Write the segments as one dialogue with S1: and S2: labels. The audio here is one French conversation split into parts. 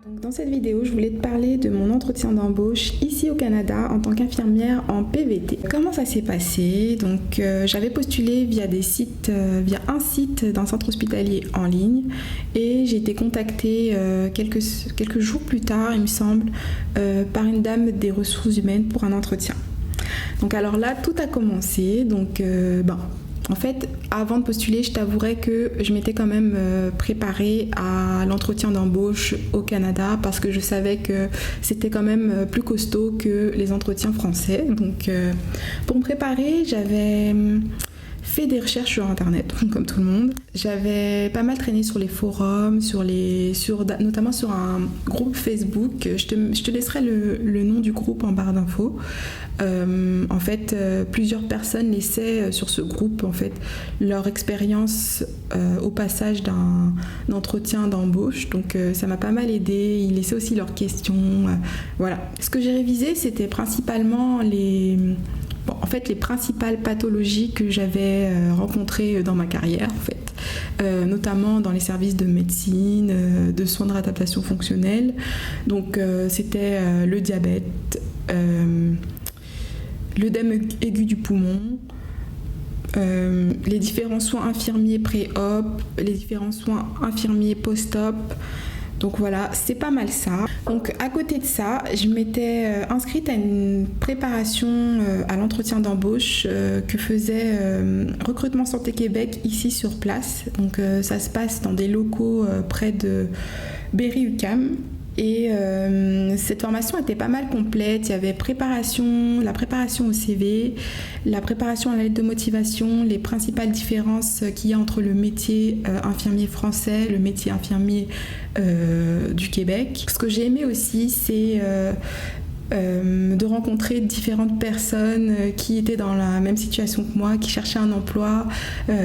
S1: Donc, dans cette vidéo, je voulais te parler de mon entretien d'embauche ici au Canada en tant qu'infirmière en PVT. Comment ça s'est passé? Donc, j'avais postulé via un site d'un centre hospitalier en ligne et j'ai été contactée quelques jours plus tard, il me semble, par une dame des ressources humaines pour un entretien. Donc alors là, tout a commencé. Donc, en fait, avant de postuler, je t'avouerais que je m'étais quand même préparée à l'entretien d'embauche au Canada parce que je savais que c'était quand même plus costaud que les entretiens français. Donc, pour me préparer, j'avais fait des recherches sur internet, comme tout le monde. J'avais pas mal traîné sur les forums, notamment sur un groupe Facebook. Je te laisserai le nom du groupe en barre d'infos. En fait, plusieurs personnes laissaient sur ce groupe leur expérience au passage d'un entretien d'embauche. Donc ça m'a pas mal aidé. Ils laissaient aussi leurs questions. Voilà. Ce que j'ai révisé, c'était principalement les principales pathologies que j'avais rencontrées dans ma carrière, notamment dans les services de médecine, de soins de réadaptation fonctionnelle. Donc, c'était le diabète, l'œdème aigu du poumon, les différents soins infirmiers pré-op, les différents soins infirmiers post-op. Donc voilà, c'est pas mal ça. Donc à côté de ça, je m'étais inscrite à une préparation à l'entretien d'embauche que faisait Recrutement Santé Québec ici sur place. Donc ça se passe dans des locaux près de Berry-UQAM. Et cette formation était pas mal complète. Il y avait la préparation au CV, la préparation à la lettre de motivation, les principales différences qu'il y a entre le métier infirmier français, le métier infirmier du Québec. Ce que j'ai aimé aussi, c'est de rencontrer différentes personnes qui étaient dans la même situation que moi, qui cherchaient un emploi.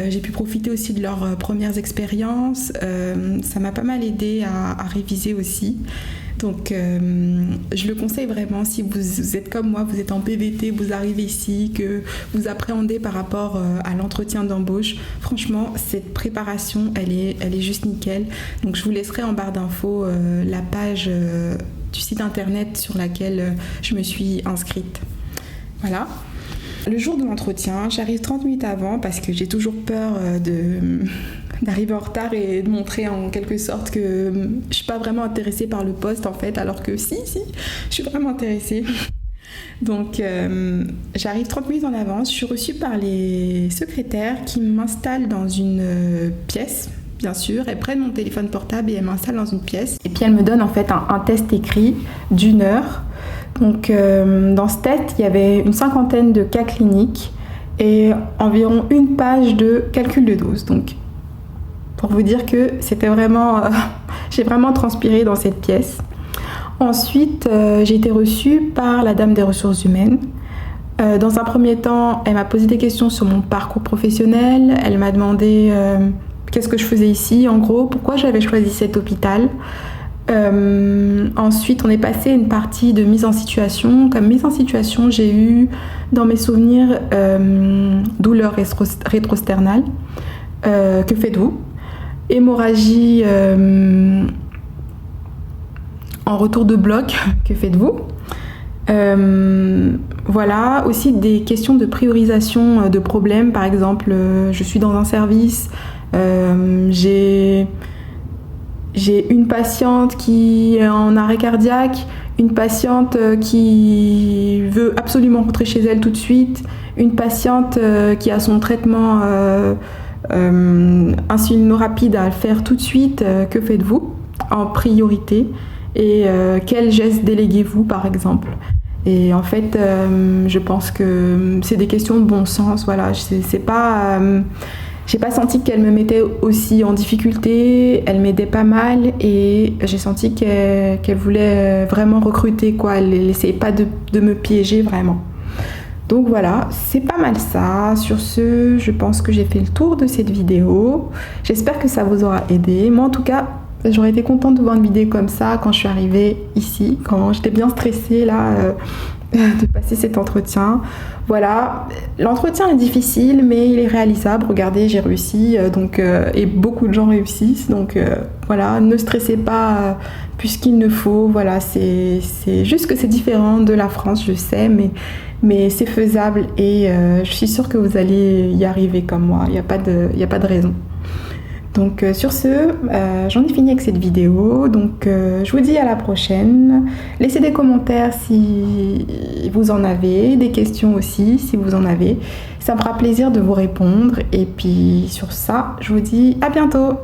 S1: J'ai pu profiter aussi de leurs premières expériences. Ça m'a pas mal aidé à réviser aussi. Donc je le conseille vraiment si vous êtes comme moi, vous êtes en PVT, vous arrivez ici, que vous appréhendez par rapport à l'entretien d'embauche. Franchement, cette préparation, elle est juste nickel. Donc je vous laisserai en barre d'infos la page du site internet sur laquelle je me suis inscrite. Voilà. Le jour de l'entretien, j'arrive 30 minutes avant parce que j'ai toujours peur d'arriver en retard et de montrer en quelque sorte que je suis pas vraiment intéressée par le poste en fait, alors que si, je suis vraiment intéressée. Donc j'arrive 30 minutes en avance, je suis reçue par les secrétaires qui m'installent dans une pièce. Bien sûr, elles prennent mon téléphone portable et elles m'installent dans une pièce. Et puis elles me donnent en fait un test écrit d'1 heure. Donc dans ce test, il y avait une 50aine de cas cliniques et environ 1 page de calcul de dose. Donc pour vous dire que c'était vraiment... j'ai vraiment transpiré dans cette pièce. Ensuite, j'ai été reçue par la dame des ressources humaines. Dans un premier temps, elle m'a posé des questions sur mon parcours professionnel. Elle m'a demandé... qu'est-ce que je faisais ici, en gros, pourquoi j'avais choisi cet hôpital. Ensuite, on est passé à une partie de mise en situation. Comme mise en situation, j'ai eu, dans mes souvenirs, douleur rétrosternale. Que faites-vous? Hémorragie en retour de bloc. Que faites-vous? Voilà, aussi des questions de priorisation de problèmes. Par exemple, je suis dans un service... j'ai une patiente qui est en arrêt cardiaque, une patiente qui veut absolument rentrer chez elle tout de suite, une patiente qui a son traitement insulino-rapide à faire tout de suite. Que faites-vous en priorité et quel geste déléguez-vous par exemple? Et en fait, je pense que c'est des questions de bon sens. Voilà, c'est pas... J'ai pas senti qu'elle me mettait aussi en difficulté, elle m'aidait pas mal et j'ai senti qu'elle voulait vraiment recruter, quoi. Elle n'essayait pas de me piéger vraiment. Donc voilà, c'est pas mal ça. Sur ce, je pense que j'ai fait le tour de cette vidéo. J'espère que ça vous aura aidé. Moi en tout cas, j'aurais été contente de voir une vidéo comme ça quand je suis arrivée ici, quand j'étais bien stressée là. de passer cet entretien. Voilà, l'entretien est difficile, mais il est réalisable. Regardez, j'ai réussi, et beaucoup de gens réussissent. Donc voilà, ne stressez pas plus qu'il ne faut. Voilà, c'est juste que c'est différent de la France, je sais, mais c'est faisable et je suis sûre que vous allez y arriver comme moi. Il n'y a pas de raison. Donc sur ce, j'en ai fini avec cette vidéo. Donc je vous dis à la prochaine. Laissez des commentaires si vous en avez, des questions aussi si vous en avez. Ça me fera plaisir de vous répondre. Et puis sur ça, je vous dis à bientôt.